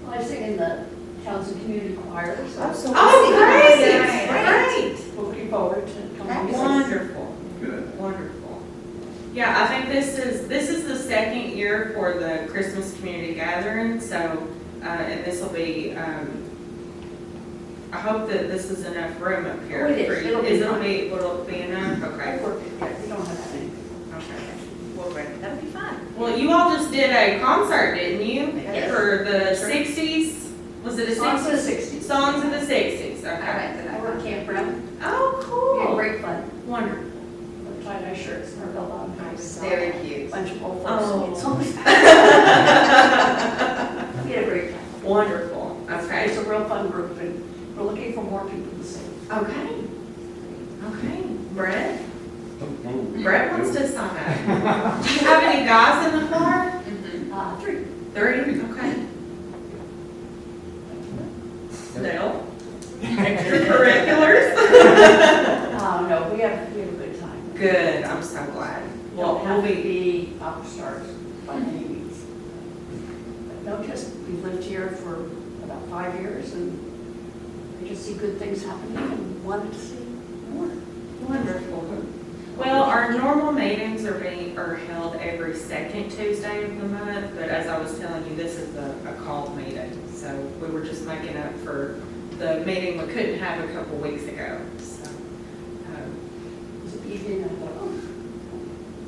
Well, I sing in the Townsend Community Choir, so Oh, great, Great. great. we're looking forward to coming. Wonderful, Good. wonderful. Yeah, I think this is the second year for the Christmas community gathering, so, and this will be, I hope that this is enough room up here. Oh, it is. for you. It'll be Will it be enough? I Okay, work it, yeah, we don't have that many. okay. Well, great, that'll be fun. Well, you all just did a concert, didn't you? Yes. For the Sure. 60s? Was it a Songs of 60s? the 60s. Songs of the 60s, I okay. went to I that work one. campground, Oh, we had cool. great fun. Wonderful. We tie dye shirts and our bell bottom pants. Very cute. Bunch of old Oh. folks. We had a great time. Wonderful, okay. It's a real fun group, and we're looking for more people to sing. Okay. Okay, Brett? Brett wants to sign up. Do you have any guys in the choir? 3. 3, okay. Dale? Extracurriculars? No, we have a good time. Good, I'm so glad. Well, Don't we'll have to be, be pop stars by any means. But no, just, we've lived here for about 5 years, and we just see good things happening and wanted to see more. wonderful. Well, our normal meetings are held every second Tuesday of the month, but as I was telling you, this is a called meeting. So we were just making up for the meeting we couldn't have a couple weeks ago, so. It was an evening, and I thought, oh,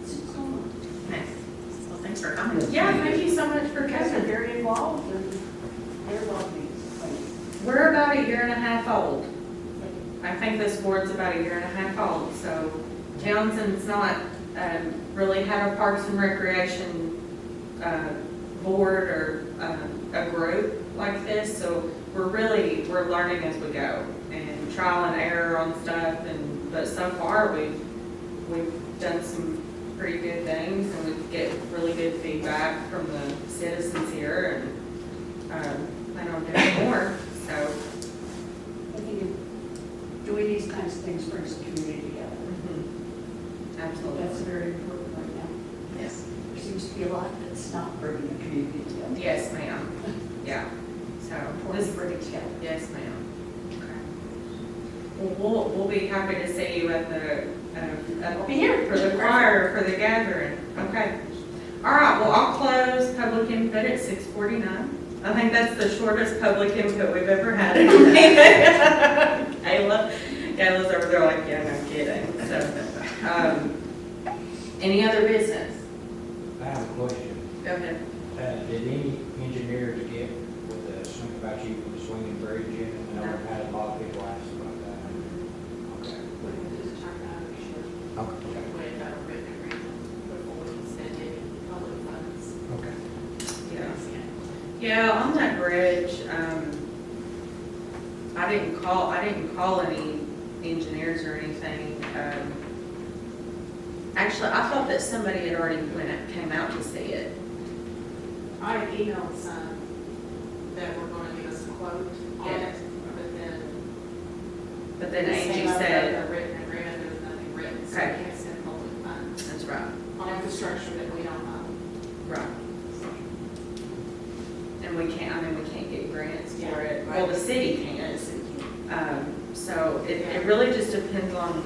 this is so much. Nice. Well, thanks for coming. Yeah, thank you so much for You guys are coming. very involved, and they're welcoming. We're about a year and a half old. I think this board's about a year and a half old, so Townsend's not really had a Parks and Recreation board or a group like this, so we're learning as we go and trial and error on stuff, but so far we've done some pretty good things, and we get really good feedback from the citizens here, and plan on doing more, so. I think doing these kinds of things brings the community together. Absolutely. That's very important right now. Yes. There seems to be a lot that's not bringing the community together. Yes, ma'am. Yeah. So Important this, to bring it together. yes, ma'am. Okay. Well, we'll be happy to see you at the, Be here. for the choir, for the gathering. Okay. All right, well, I'll close public input at 6:49. I think that's the shortest public input we've ever had. Kayla's over there like, yeah, no kidding. So, any other business? I have a question. Go ahead. Did any engineers get with the swing about you with the swinging bridge in? I know I've had a lot of people ask about that. Okay. We can just turn that over, sure. Okay. We had a written agreement before we can spend any public funds. Okay. Yeah. Yeah, on that bridge, I didn't call any engineers or anything. Actually, I thought that somebody had already came out to see it. I had emailed some that were gonna give us a quote on Yeah. it, But then they Angie came up with said, a written agreement, there was nothing written, so we Okay. can't spend public funds that's right, on infrastructure that we don't own. right. And we can't get grants city can't. So it really just depends on,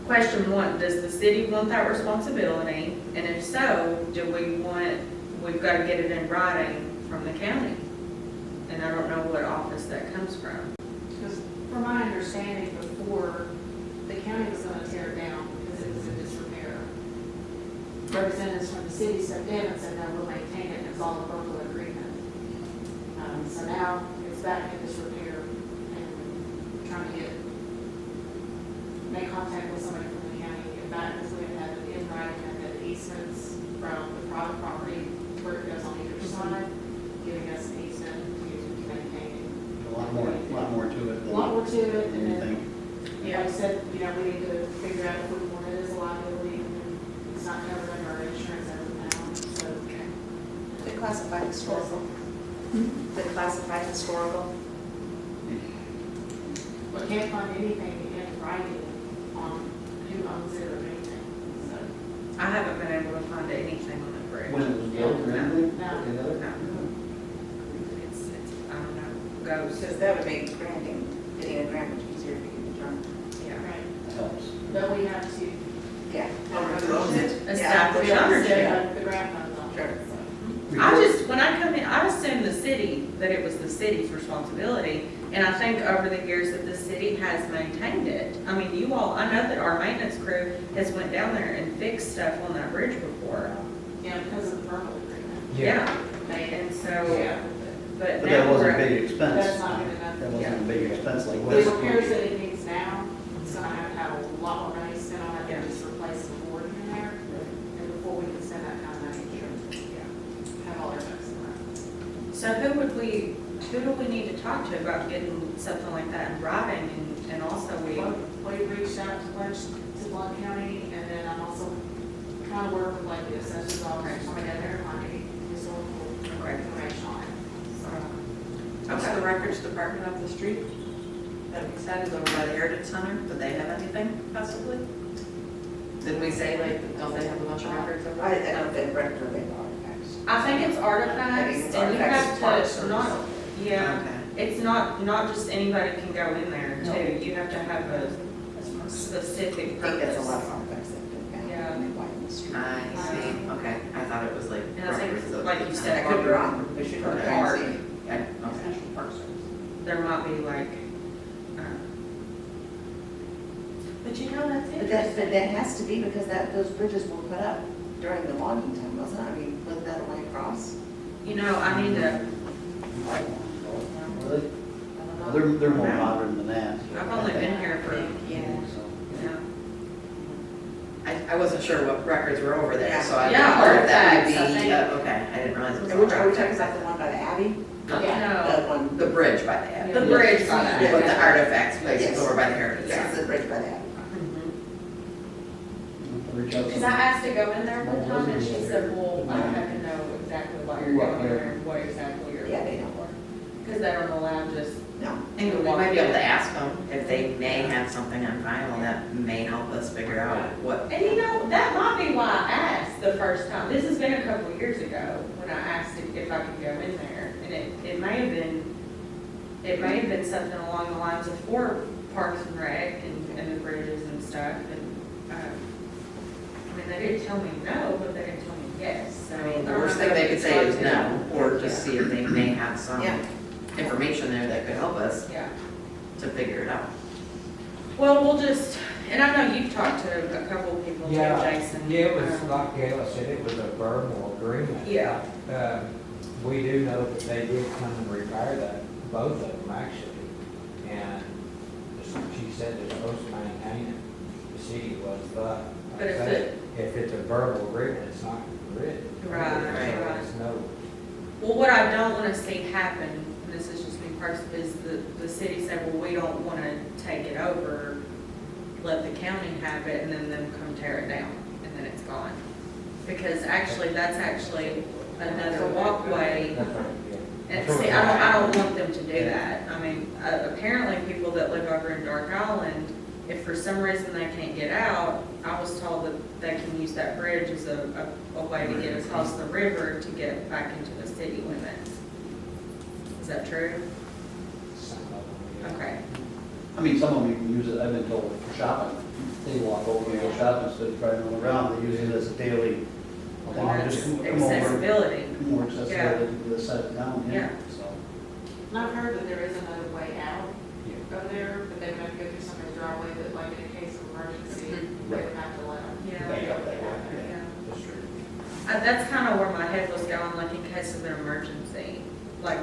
question one, does the city want that responsibility? And if so, we've got to get it in writing from the county. And I don't know what office that comes from. Because from my understanding before, the county was gonna tear it down because it was in disrepair. Representatives from the city stepped in and said, no, we'll maintain it, it's all a verbal agreement. So now it's back in disrepair and trying to make contact with somebody from the county, get back, because we have had it in writing and the easements from the private property where it goes on either side, giving us an easement to maintain it. A lot more to it A than lot more to it, than and you then, think. like I said, we need to figure out if we want it as a liability, and it's not covered under our insurance as of now, so. Is it classified historical? Is it classified historical? We can't find anything in writing on who owns it or anything, so. I haven't been able to find anything on the bridge. When it was built or anything? No. No. It's, I don't know, ghosts. Because that would make getting a grant much easier if you can determine. Yeah. Right, Helps. but we have to. Yeah. Who owns it? Establish we have to ownership. set the grant funds on Sure. it, so. When I come in, I assumed the city, that it was the city's responsibility, and I think over the years that the city has maintained it. I mean, I know that our maintenance crew has went down there and fixed stuff on that bridge before. Yeah, because of the verbal agreement. Yeah, They- and so, Yeah. but But now that wasn't a we're, big expense. That's not good enough. That wasn't a big expense like The this. repairs that it needs now, it's gonna have a lot more money spent on it Yeah. than just replace the board in there. And before we can spend that kind of money, have all our ducks in a row. so who do we need to talk to about getting something like that in writing, and also We reached out to Blount County, and then I'm also trying to work with like the assessor's office, somebody down there to find any historical information on it. So, What's the records department up the street? That we said is over by the Heritage Center, do they have anything possibly? Did we say like, don't they have a bunch of records over I there? don't think record of it artifacts. I think it's artifacts, I think it's and you artifacts have part to, service. not, yeah, Okay. it's not just anybody can go in there too. You have to have a specific I think that's a lot purpose. of artifacts that have been found. Yeah. in the widen the street. I see, okay, I thought it was like. And I think, records of- like you said, That could be wrong, we should go Okay. back and see. Okay, okay. National Park Service. there might be like, but you know, that's But interesting. that has to be because those bridges were put up during the logging time, wasn't it? I mean, wasn't that a way across? You know, I need to, Really? They're more modern than that. I've only been here for, Yeah. So, yeah. I wasn't sure what records were over there, so I Yeah, thought that would artifacts, I be, think. okay, I didn't realize it was. Are we talking artifacts. about the one by the Abbey? No, The one, The bridge by the Abbey. the bridge by that. But the artifacts place is Yes. over by the Heritage yes, Center. the bridge by the Abbey. reach out to Because I asked to go in there one time, and she said, well, I don't have to know exactly why you're going in there and what exactly you're. Yeah, they don't. Because they don't allow just. No. And we might be able to ask them if they may have something on file that may help us figure out what. And you know, that might be why I asked the first time. This has been a couple of years ago when I asked if I could go in there. And it may have been something along the lines of for Parks and Rec and the bridges and stuff. And, I mean, they didn't tell me no, but they didn't tell me yes. So I mean, the don't worst know thing they could say is if no, or just Yeah. see if they may have some Yeah. information there that could help us Yeah. to figure it out. Well, we'll just, and I know you've talked to a couple of people too, Yeah, Jason. yeah, it was, like Kayla said, it was a verbal agreement. Yeah. We do know that they did come and repair that, both of them actually. And she said they're supposed to maintain it, the city was, but But if I say, if it's a verbal agreement, it's not written. Right, So right. it's no, Well, what I don't want to see happen, and this is just me personally, is the city say, well, we don't want to take it over, let the county have it, and then them come tear it down, and then it's gone. Because actually, that's actually another walkway. that's right, yeah. And That's see, what I don't want them to do that. I mean, apparently people that live over in Dark Island, if for some reason they can't get out, I was told that they can use that bridge as a way to get across the river to get back into the city limits. Is that true? Some of them, yeah. Okay. I mean, some of them even use it, I've been told, for shopping. They walk over and go shopping instead of driving all around, they use it as a daily, And just it's come over, accessibility. more accessibility to the side of town, Yeah. yeah, so. And I've heard that there is another way out Yeah. of there, but they would have to go through somebody's driveway, that like in a case of emergency, they would have to let them. Back up that way, Yeah. That's true. That's kind of where my head was going, like in case of an emergency. Like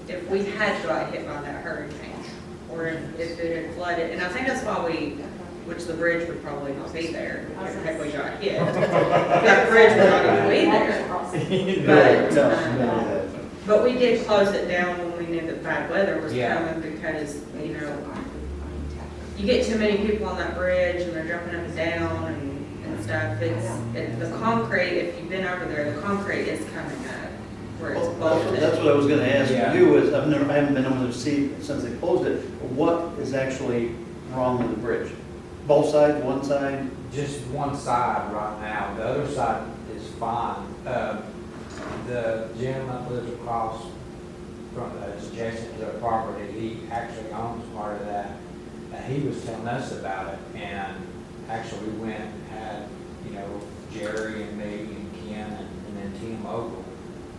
if we had got hit by that hurricane, or if it had flooded, and I think that's why which the bridge would probably not be there, if we got hit. That bridge would not even be there. No, But, no, but we did close it down when we knew that bad weather was Yeah. coming, because, you know, you get too many people on that bridge and they're jumping up and down and stuff. The concrete, if you've been over there, the concrete is coming up where it's bolted. That's what I was gonna ask Yeah. you, is I haven't been able to see since they closed it, what is actually wrong with the bridge? Both sides, one side? Just one side right now, the other side is fine. The gentleman that lives across from, it's adjacent to the property, he actually owns part of that. He was telling us about it, and actually we went and had, you know, Jerry and me and Ken and then Tim Ogle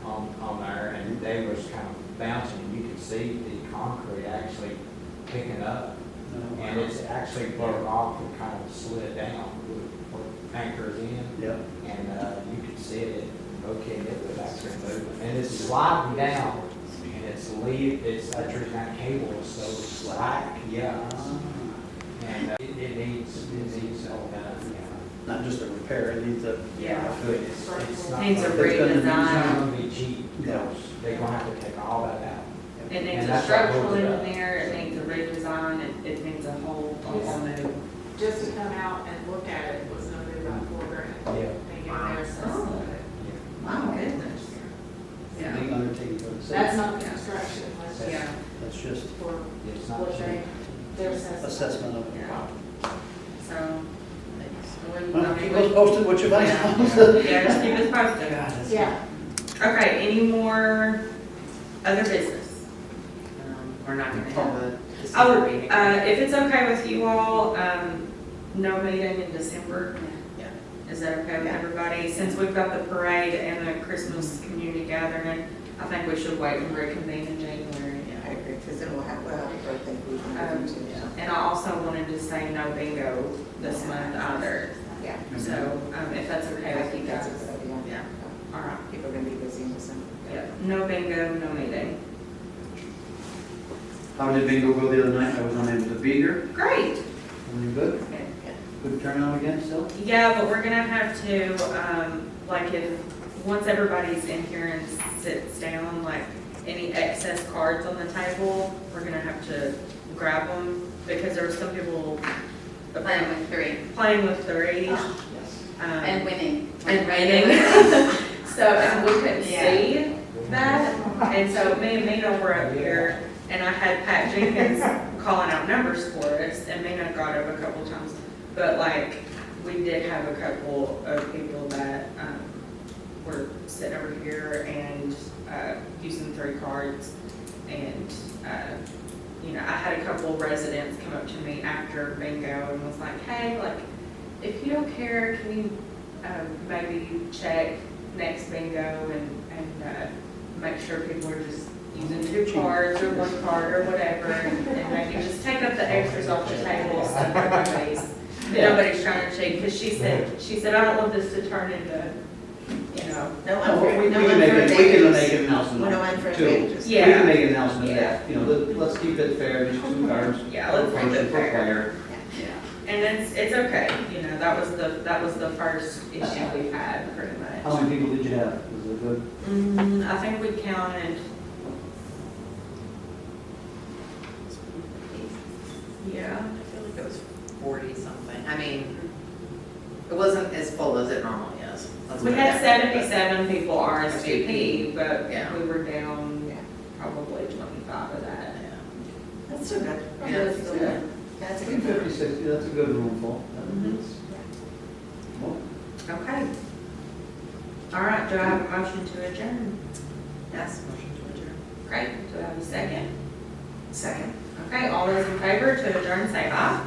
on there, and they was kind of bouncing, and you could see the concrete actually picking up. And it's actually broke off and kind of slid down with anchors in, Yeah. and you could see it, okay, it was actually moving. And it's sliding down, and it's that tree kind of cable is so slack, yeah. And it needs all done, yeah. Not just a repair, it needs a. Yeah. Good, it's not. Needs a It's gonna be- It's not redesign. gonna be cheap, because they're gonna have to take all that out. It needs And a that's what structural holds it up. engineer, it needs a redesign, it needs a whole new. Just to come out and look at it was gonna be about $4,000. Yeah. They give their assessment of it. My goodness. Yeah. Big undertaking for the city. That's not the construction, that's Yeah, just That's just for It's not what cheap. their assessment. assessment of it. yeah. So. Well, keep us posted what you find. Yeah, just keep us posted. Yeah, Okay, any more other business? We're not gonna have a Oh, December meeting. if it's okay with you all, no meeting in December? Yeah. Is that okay with Yeah. everybody? Since we've got the parade and the Christmas community gathering, I think we should wait and reconvene in January. I agree, because then we'll have birthday food and everything too. And I also wanted to say no bingo this month either, Yeah. so, if that's okay I with you think that's guys. a good idea. Yeah, all right. People are gonna be busy in December. Yeah, no bingo, no meeting. How did bingo go the other night? I was unable to be here. Great. Were you good? Good turnout again still? Yeah, but we're gonna have to, like once everybody's in here and sits down, like any excess cards on the table, we're gonna have to grab them because there were some people Playing with three playing with threes. and winning. And winning. So, and we couldn't see that, and so me and Mina were up here, and I had Pat Jenkins calling out numbers for us, and Mina got it a couple times. But like, we did have a couple of people that, were sitting over here and, using 3 cards. And, you know, I had a couple residents come up to me after bingo and was like, hey, like, if you don't care, can you, maybe check next bingo and make sure people are just using 2 cards or 1 card or whatever, and maybe just take up the extras off the table so nobody's trying to cheat, because she said, I don't want this to turn into, you know. No No, we unfair, no can make unfair it, we can advantages. make an announcement. No unfair too. advantages. We Yeah. can make an announcement that, you know, let's keep it fair, just 2 cards. Yeah, let's keep it per fair. player. And it's okay, you know, that was the first issue we've had, pretty How much. many people did you have? Was it good? I think we counted. Yeah. I feel like it was 40 something. I mean, it wasn't as full as it normally is. Let's We put it had that way, 77 people RSVP, but Yeah. we were down Yeah. probably 25 of that. but, yeah. That's still good. Yeah, That's still good. That's a good 50, number. 60, that's a good room full. Mhm. Okay. All right, do I have a motion to adjourn? Yes, motion to adjourn. Great, do I have a second? Second. Okay, all those in favor to adjourn, say aye.